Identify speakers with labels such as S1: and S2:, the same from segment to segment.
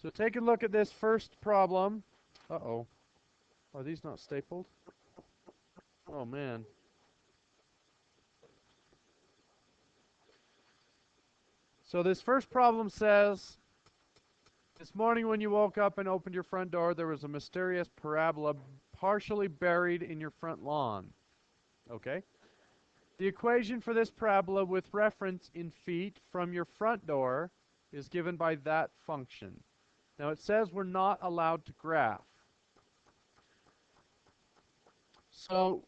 S1: So take a look at this first problem. Uh-oh. Are these not stapled? Oh, man. So this first problem says, this morning when you woke up and opened your front door, there was a mysterious parabola partially buried in your front lawn. Okay? The equation for this parabola with reference in feet from your front door is given by that function. Now it says we're not allowed to graph. So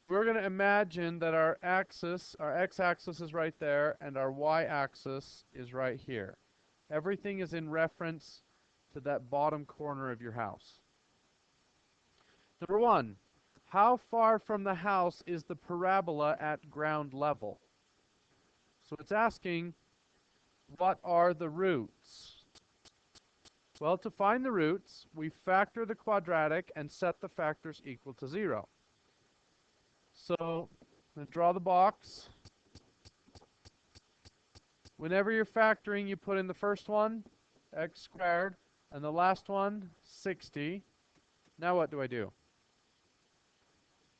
S1: we're going to imagine that our axis, our x-axis is right there, and our y-axis is right here. Everything is in reference to that bottom corner of your house. Number one, how far from the house is the parabola at ground level? So it's asking, what are the roots? Well, to find the roots, we factor the quadratic and set the factors equal to 0. So, I'm going to draw the box. Whenever you're factoring, you put in the first one, x squared, and the last one, 60. Now what do I do?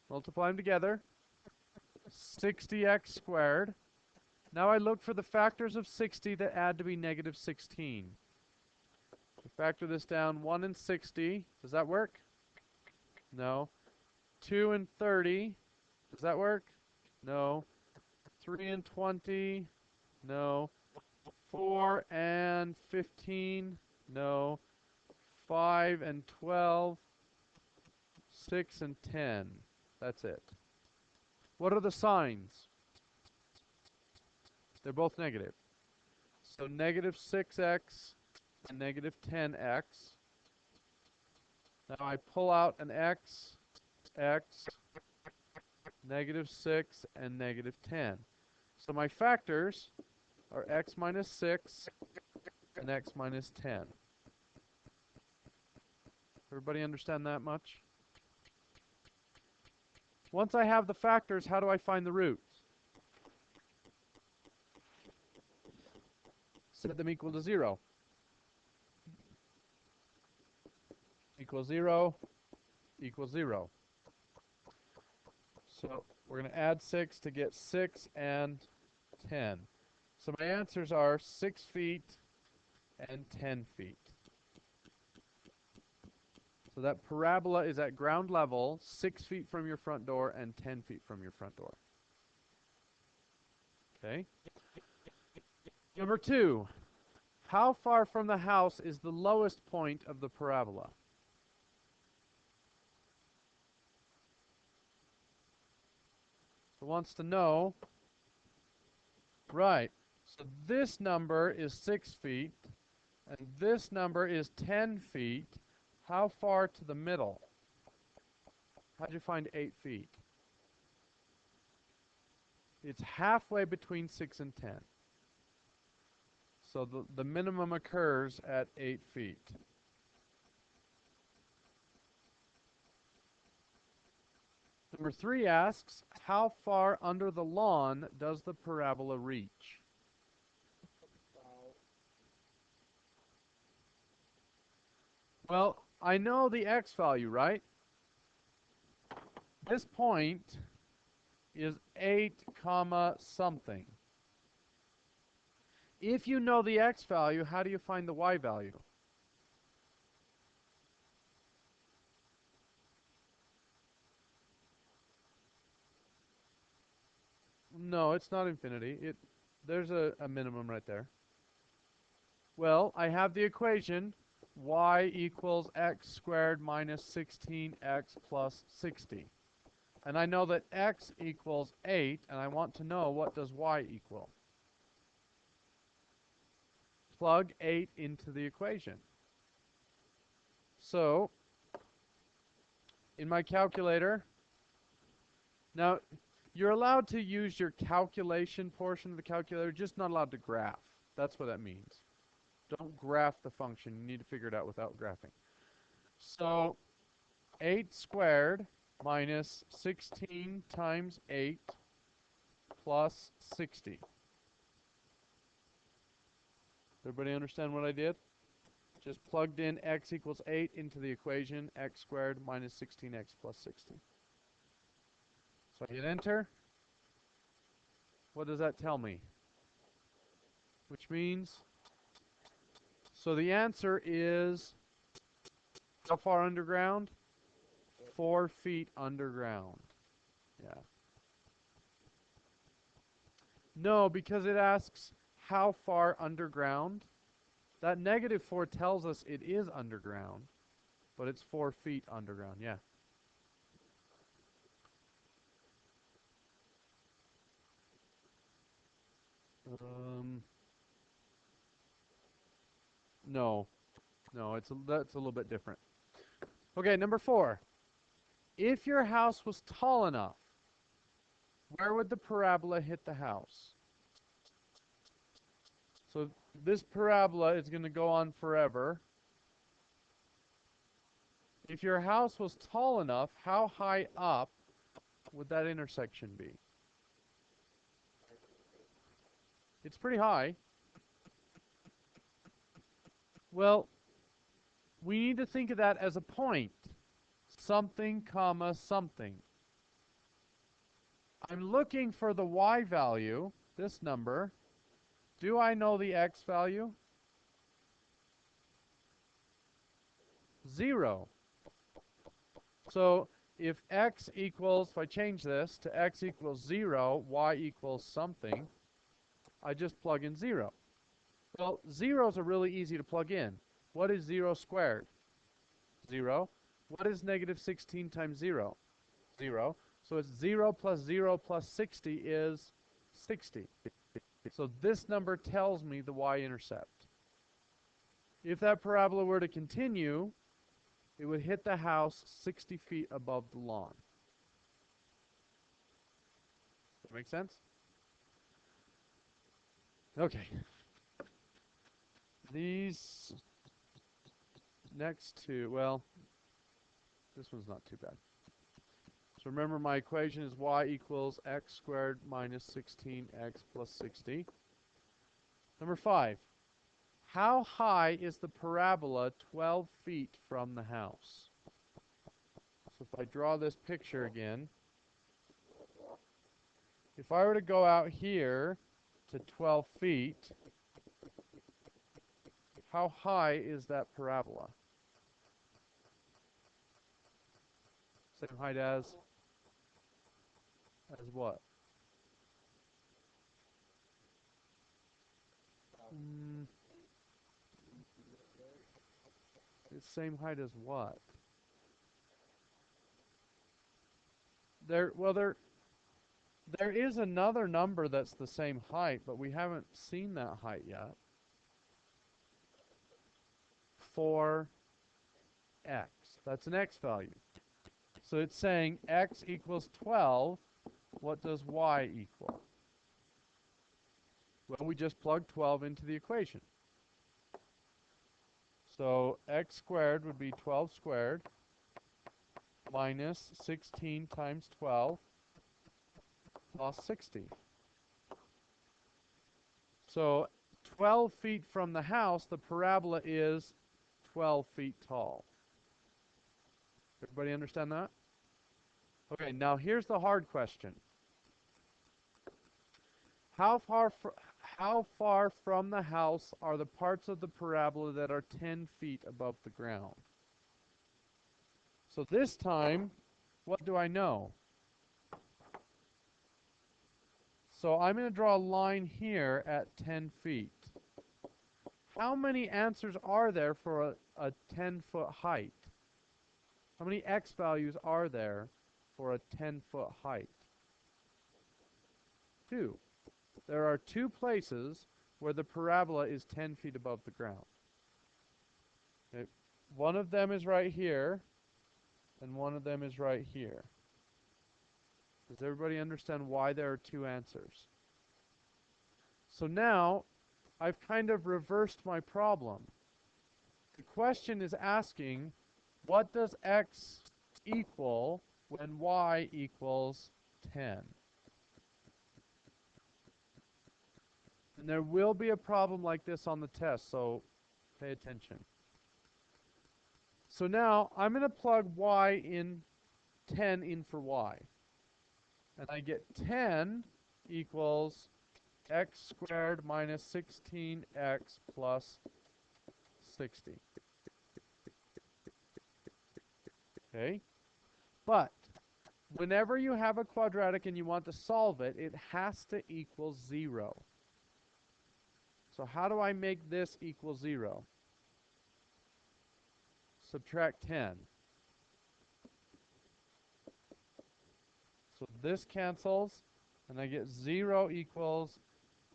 S1: Multiply them together. 60x squared. Now I look for the factors of 60 that add to be negative 16. Factor this down, 1 and 60. Does that work? No. 2 and 30. Does that work? No. 3 and 20. No. 4 and 15. No. 5 and 12. 6 and 10. That's it. What are the signs? They're both negative. So negative 6x and negative 10x. Now I pull out an x, negative 6, and negative 10. So my factors are x minus 6 and x minus 10. Everybody understand that much? Once I have the factors, how do I find the roots? Set them equal to 0. Equals 0, equals 0. So we're going to add 6 to get 6 and 10. So my answers are 6 feet and 10 feet. So that parabola is at ground level, 6 feet from your front door and 10 feet from your front door. Okay. Number 2, how far from the house is the lowest point of the parabola? So wants to know, right, so this number is 6 feet, and this number is 10 feet. How far to the middle? How'd you find 8 feet? It's halfway between 6 and 10. So the minimum occurs at 8 feet. Number 3 asks, how far under the lawn does the parabola reach? Well, I know the x value, right? This point is 8 comma something. If you know the x value, how do you find the y value? No, it's not infinity. There's a minimum right there. Well, I have the equation y equals x squared minus 16x plus 60. And I know that x equals 8, and I want to know what does y equal. Plug 8 into the equation. So, in my calculator, now you're allowed to use your calculation portion of the calculator, just not allowed to graph. That's what that means. Don't graph the function. You need to figure it out without graphing. So 8 squared minus 16 times 8 plus 60. Everybody understand what I did? Just plugged in x equals 8 into the equation, x squared minus 16x plus 60. So I hit enter. What does that tell me? Which means, so the answer is, how far underground? 4 feet underground. Yeah. No, because it asks how far underground. That -4 tells us it is underground, but it's 4 feet underground. Yeah. No, no, that's a little bit different. Okay, number 4. If your house was tall enough, where would the parabola hit the house? So this parabola is going to go on forever. If your house was tall enough, how high up would that intersection be? It's pretty high. Well, we need to think of that as a point. Something, comma, something. I'm looking for the y value, this number. Do I know the x value? 0. So if x equals, if I change this to x equals 0, y equals something, I just plug in 0. Well, zeros are really easy to plug in. What is 0 squared? 0. What is negative 16 times 0? 0. So it's 0 plus 0 plus 60 is 60. So this number tells me the y-intercept. If that parabola were to continue, it would hit the house 60 feet above the lawn. Does that make sense? Okay. These next two, well, this one's not too bad. So remember, my equation is y equals x squared minus 16x plus 60. Number 5. How high is the parabola 12 feet from the house? So if I draw this picture again, if I were to go out here to 12 feet, how high is that parabola? Same height as what? It's same height as what? There is another number that's the same height, but we haven't seen that height yet. 4x. That's an x value. So it's saying x equals 12. What does y equal? Well, we just plug 12 into the equation. So x squared would be 12 squared minus 16 times 12 plus 60. So 12 feet from the house, the parabola is 12 feet tall. Everybody understand that? Okay, now here's the hard question. How far from the house are the parts of the parabola that are 10 feet above the ground? So this time, what do I know? So I'm going to draw a line here at 10 feet. How many answers are there for a 10-foot height? How many x values are there for a 10-foot height? 2. There are 2 places where the parabola is 10 feet above the ground. Okay. One of them is right here, and one of them is right here. Does everybody understand why there are 2 answers? So now, I've kind of reversed my problem. The question is asking, what does x equal when y equals 10? And there will be a problem like this on the test, so pay attention. So now I'm going to plug y in 10 in for y. And I get 10 equals x squared minus 16x plus 60. Okay? But whenever you have a quadratic and you want to solve it, it has to equal 0. So how do I make this equal 0? Subtract 10. So this cancels, and I get 0 equals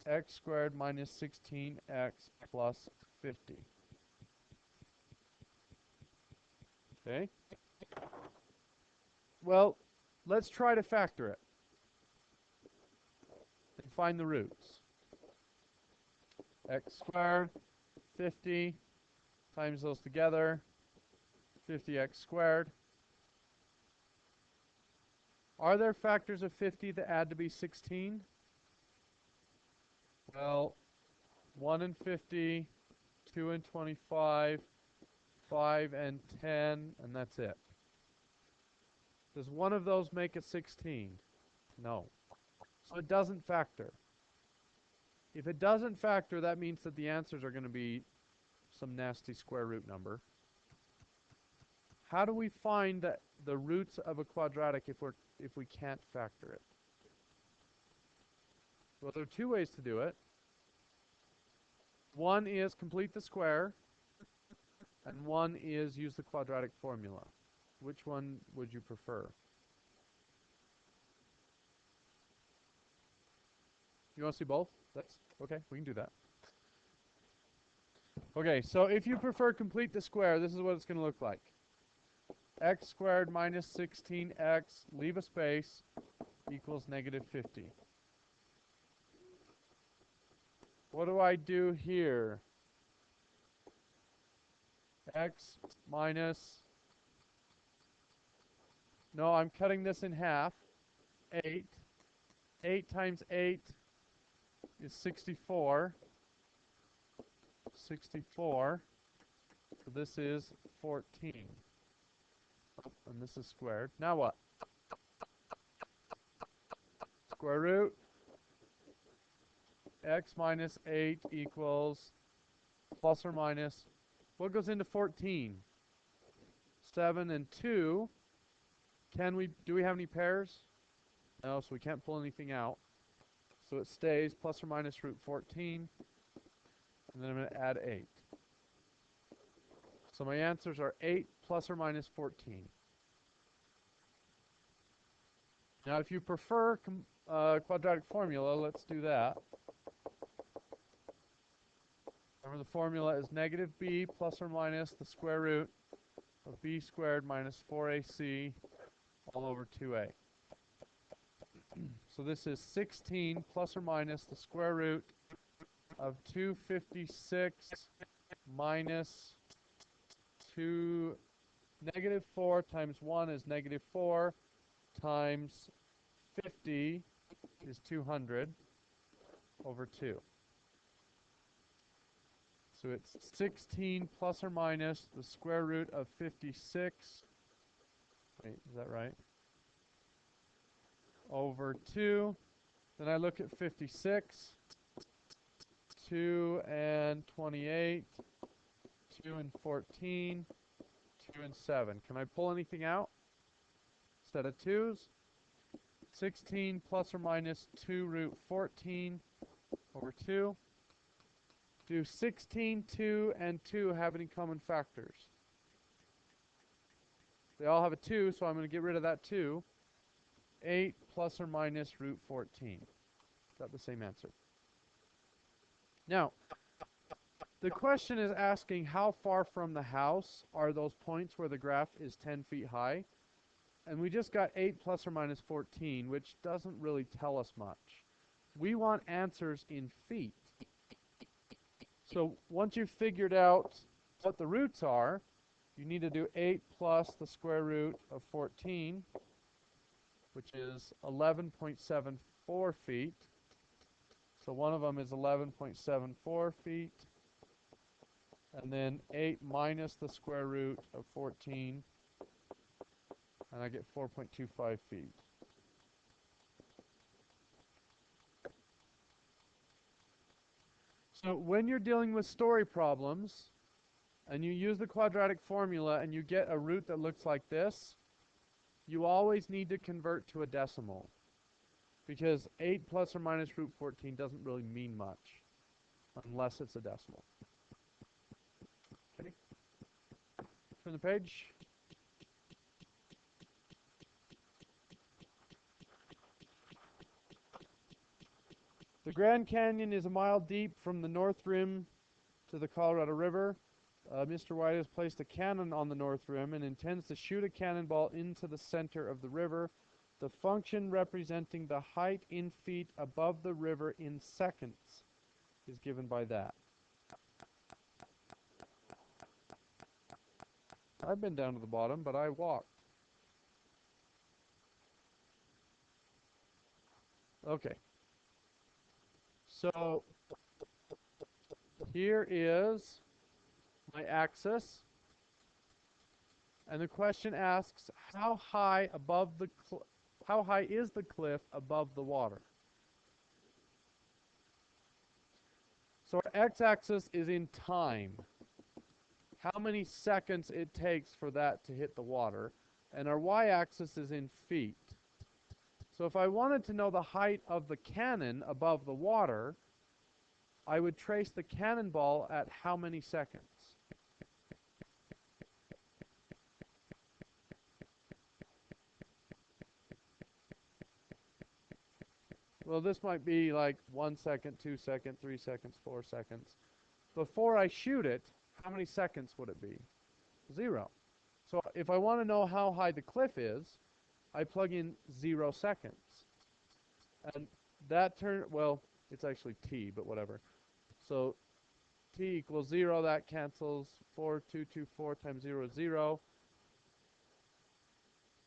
S1: x squared minus 16x plus 50. Okay? Well, let's try to factor it and find the roots. X squared, 50, times those together, 50x squared. Are there factors of 50 that add to be 16? Well, 1 and 50, 2 and 25, 5 and 10, and that's it. Does one of those make it 16? No. So it doesn't factor. If it doesn't factor, that means that the answers are going to be some nasty square root number. How do we find the roots of a quadratic if we can't factor it? Well, there are two ways to do it. One is complete the square, and one is use the quadratic formula. Which one would you prefer? You want to see both? That's okay, we can do that. Okay, so if you prefer complete the square, this is what it's going to look like. X squared minus 16x, leave a space, equals negative 50. What do I do here? X minus, no, I'm cutting this in half, 8. 8 times 8 is 64. 64. So this is 14. And this is squared. Now what? Square root. X minus 8 equals plus or minus. What goes into 14? 7 and 2. Do we have any pairs? No, so we can't pull anything out. So it stays plus or minus root 14. And then I'm going to add 8. So my answers are 8 plus or minus 14. Now if you prefer quadratic formula, let's do that. Remember the formula is negative b plus or minus the square root of b squared minus 4ac all over 2a. So this is 16 plus or minus the square root of 256 minus 2, negative 4 times 1 is negative 4 times 50 is 200 over 2. So it's 16 plus or minus the square root of 56. Wait, is that right? Over 2. Then I look at 56. 2 and 28. 2 and 14. 2 and 7. Can I pull anything out instead of 2's? 16 plus or minus 2 root 14 over 2. Do 16, 2, and 2 have any common factors? They all have a 2, so I'm going to get rid of that 2. 8 plus or minus root 14. Is that the same answer? Now, the question is asking how far from the house are those points where the graph is 10 feet high? And we just got 8 plus or minus 14, which doesn't really tell us much. We want answers in feet. So once you've figured out what the roots are, you need to do 8 plus the square root of 14, which is 11.74 feet. So one of them is 11.74 feet. and then 8 minus the square root of 14, and I get 4.25 feet. So when you're dealing with story problems, and you use the quadratic formula, and you get a root that looks like this, you always need to convert to a decimal, because 8 plus or minus root 14 doesn't really mean much, unless it's a decimal. Okay, turn the page. The Grand Canyon is a mile deep from the north rim to the Colorado River. Mr. White has placed a cannon on the north rim and intends to shoot a cannonball into the center of the river. The function representing the height in feet above the river in seconds is given by that. I've been down to the bottom, but I walked. Okay. So here is my axis, and the question asks, how high is the cliff above the water? So our x-axis is in time, how many seconds it takes for that to hit the water, and our y-axis is in feet. So if I wanted to know the height of the cannon above the water, I would trace the cannonball at how many seconds? Well, this might be like 1 second, 2 seconds, 3 seconds, 4 seconds. Before I shoot it, how many seconds would it be? 0. So if I want to know how high the cliff is, I plug in 0 seconds. And that well, it's actually t, but whatever. So t equals 0, that cancels. 4224 times 0 is 0,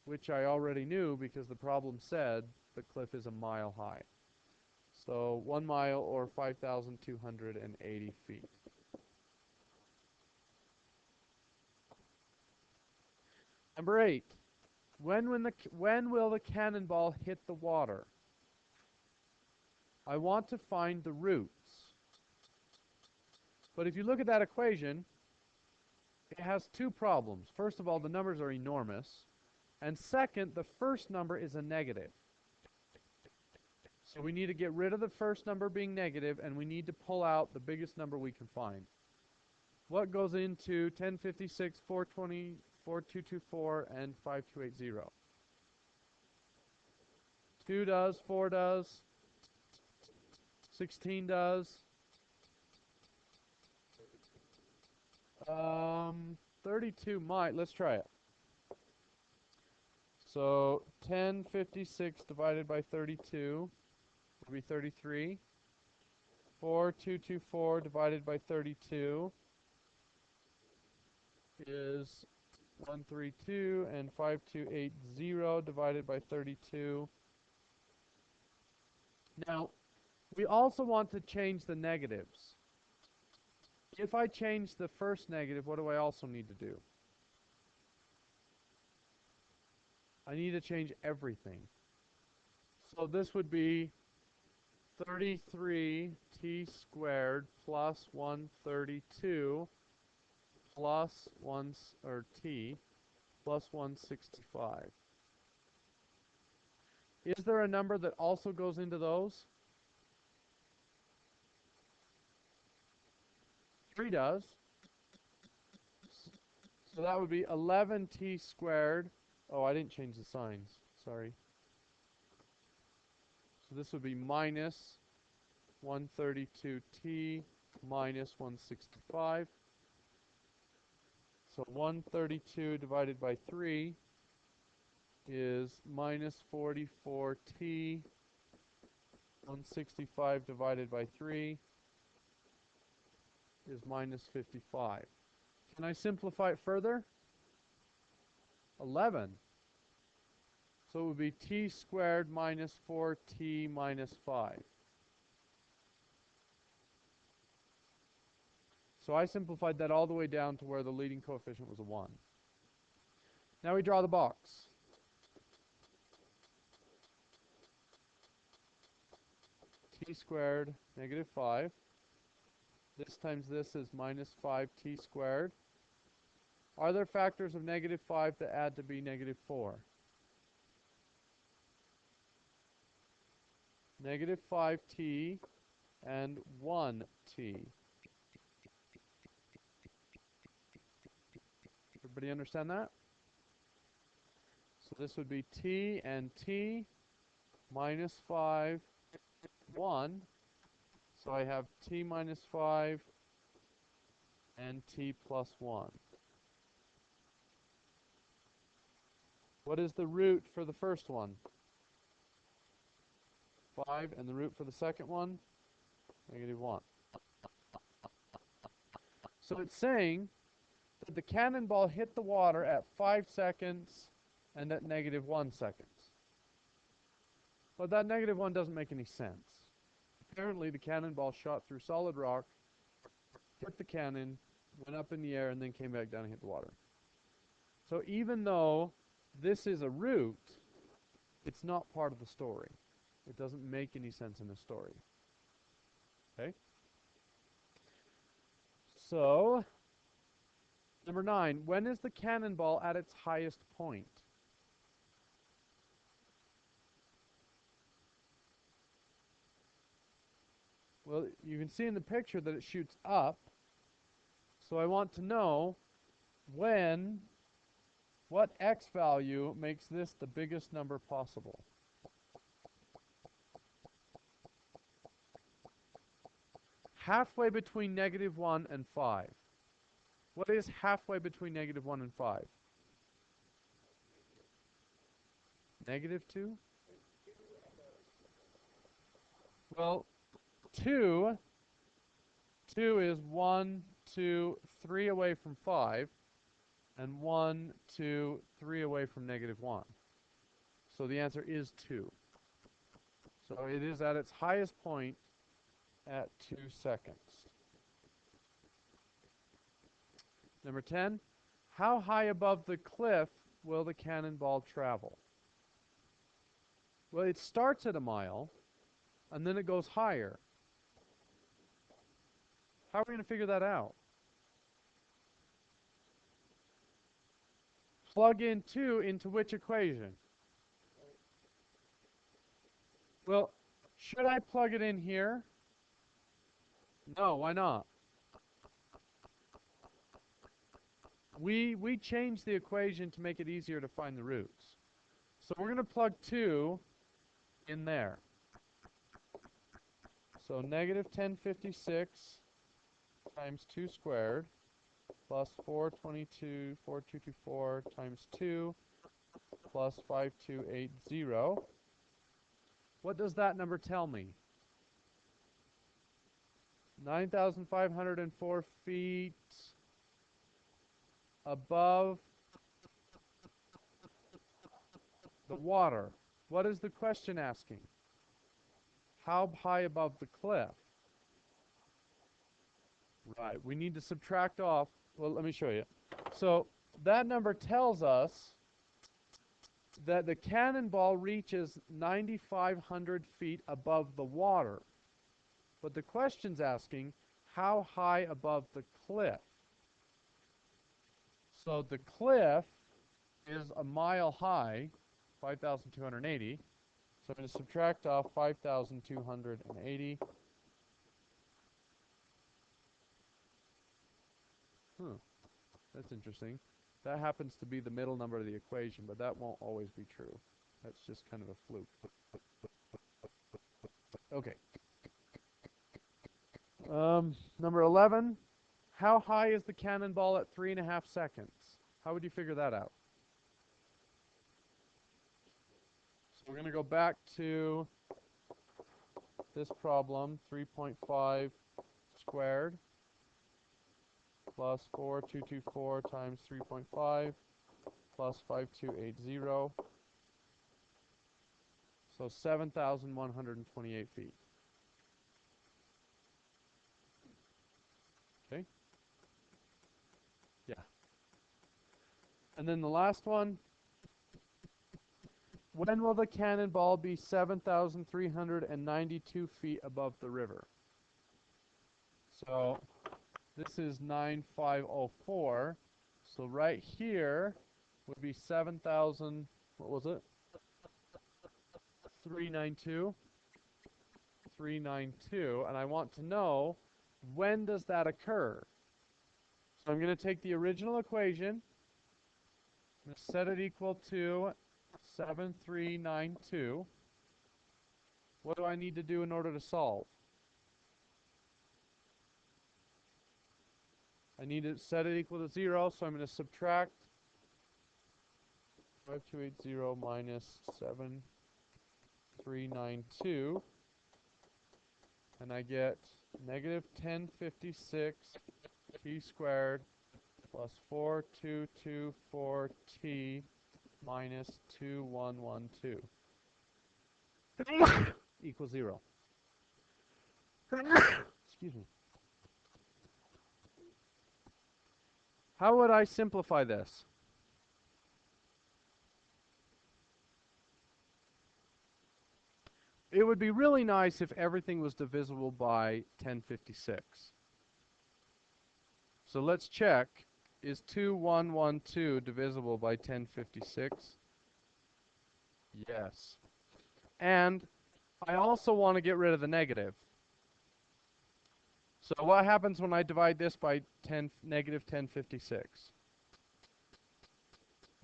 S1: which I already knew because the problem said the cliff is a mile high. So 1 mile, or 5,280 feet. Number 8. When will the cannonball hit the water? I want to find the roots. But if you look at that equation, it has two problems. First of all, the numbers are enormous. And second, the first number is a negative. So we need to get rid of the first number being negative, and we need to pull out the biggest number we can find. What goes into 1056, 420, 4224, and 5280? 2 does, 4 does, 16 does. 32 might. Let's try it. So 1056 divided by 32 would be 33. 4224 divided by 32 is 132, and 5280 divided by 32. Now, we also want to change the negatives. If I change the first negative, what do I also need to do? I need to change everything. So this would be 33t squared plus 132 plus 1, or t, plus 165. Is there a number that also goes into those? 3 does. So that would be 11t squared. Oh, I didn't change the signs. Sorry. So this would be minus 132t minus 165. So 132 divided by 3 is minus 44t. 165 divided by 3 is minus 55. Can I simplify it further? 11. So it would be t squared minus 4t minus 5. So I simplified that all the way down to where the leading coefficient was a 1. Now we draw the box. T squared negative 5. This times this is minus 5t squared. Are there factors of negative 5 that add to be negative 4? Negative 5t and 1t. Everybody understand that? So this would be t and t minus 5, 1. So I have t minus 5 and t plus 1. What is the root for the first one? 5, and the root for the second one? Negative 1. So it's saying that the cannonball hit the water at 5 seconds and at negative 1 seconds. But that negative 1 doesn't make any sense. Apparently the cannonball shot through solid rock, hit the cannon, went up in the air, and then came back down and hit the water. So even though this is a root, it's not part of the story. It doesn't make any sense in the story. Okay? So, number 9, when is the cannonball at its highest point? Well, you can see in the picture that it shoots up. So I want to know what x value makes this the biggest number possible. Halfway between negative 1 and 5. What is halfway between negative 1 and 5? Negative 2? Well, 2 is 1, 2, 3 away from 5, and 1, 2, 3 away from negative 1. So the answer is 2. So it is at its highest point at 2 seconds. Number 10, how high above the cliff will the cannonball travel? Well, it starts at a mile, and then it goes higher. How are we going to figure that out? Plug in 2 into which equation? Well, should I plug it in here? No, why not? We changed the equation to make it easier to find the roots. So we're going to plug 2 in there. So negative 1056 times 2 squared plus 4224 times 2 plus 5280. What does that number tell me? 9,504 feet above the water. What is the question asking? How high above the cliff? Right, we need to subtract off. Well, let me show you. So that number tells us that the cannonball reaches 9,500 feet above the water. But the question's asking, how high above the cliff? So the cliff is a mile high, 5,280. So I'm going to subtract off 5,280. That's interesting. That happens to be the middle number of the equation, but that won't always be true. That's just kind of a fluke. Okay. Number 11. How high is the cannonball at 3.5 seconds? How would you figure that out? So we're going to go back to this problem, 3.5 squared plus 4224 times 3.5 plus 5280. So 7,128 feet. Okay. And then the last one, when will the cannonball be 7,392 feet above the river? So this is 9504. So right here would be 7,000, what was it? 392. 392. And I want to know, when does that occur? So I'm going to take the original equation. I'm going to set it equal to 7392. What do I need to do in order to solve? I need to set it equal to 0, so I'm going to subtract 5280 minus 7392, and I get negative 1056 t squared plus 4224t minus 2112 equals 0. Excuse me. How would I simplify this? It would be really nice if everything was divisible by 1056. So let's check. Is 2112 divisible by 1056? Yes. And I also want to get rid of the negative. So what happens when I divide this by negative 1056?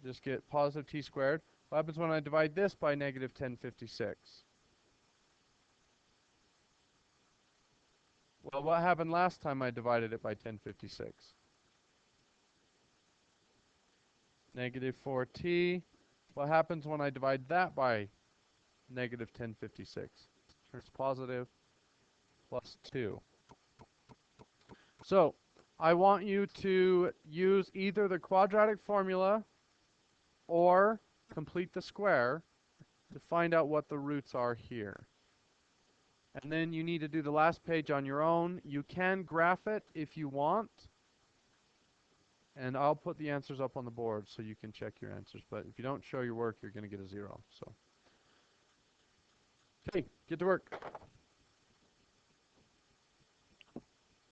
S1: Just get positive t squared. What happens when I divide this by negative 1056? Well, what happened last time I divided it by 1056? Negative 4t. What happens when I divide that by negative 1056? Turns positive, plus 2. So I want you to use either the quadratic formula or complete the square to find out what the roots are here. And then you need to do the last page on your own. You can graph it if you want, and I'll put the answers up on the board so you can check your answers. But if you don't show your work, you're going to get a 0. So, okay, get to work.